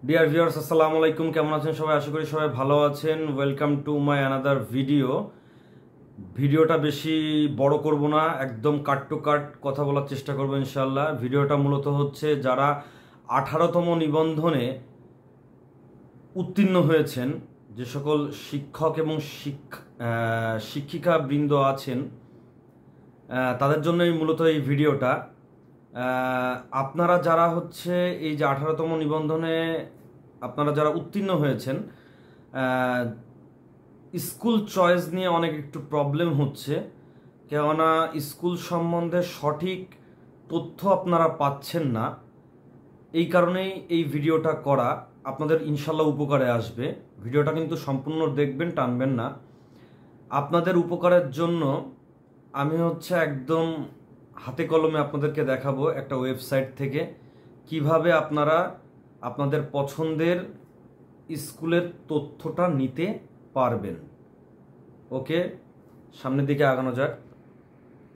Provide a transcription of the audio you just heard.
Dear viewers, আসসালামু আলাইকুম। কেমন আছেন সবাই? আশা করি সবাই ভালো আছেন। ওয়েলকাম টু মাই অ্যানাদার ভিডিওটা বেশি বড় করব না, একদম কাট টু কাট কথা বলার চেষ্টা করবো ইনশাল্লাহ। ভিডিওটা মূলত হচ্ছে যারা 18তম নিবন্ধনে উত্তীর্ণ হয়েছেন, যে সকল শিক্ষক এবং শিক্ষিকা বৃন্দ আছেন, তাদের জন্যই মূলত এই ভিডিওটা। আপনারা যারা হচ্ছে এই যে 18তম নিবন্ধনে আপনারা যারা উত্তীর্ণ হয়েছেন, স্কুল চয়েস নিয়ে অনেক একটু প্রবলেম হচ্ছে, কেননা স্কুল সম্বন্ধে সঠিক তথ্য আপনারা পাচ্ছেন না। এই কারণেই এই ভিডিওটা করা, আপনাদের ইনশাল্লাহ উপকারে আসবে। ভিডিওটা কিন্তু সম্পূর্ণ দেখবেন, টানবেন না। আপনাদের উপকারের জন্য আমি হচ্ছে একদম হাতে কলমে আপনাদেরকে দেখাবো একটা ওয়েবসাইট থেকে কিভাবে আপনারা আপনাদের পছন্দের স্কুলের তথ্যটা নিতে পারবেন। ওকে, সামনের দিকে আগানো যাক।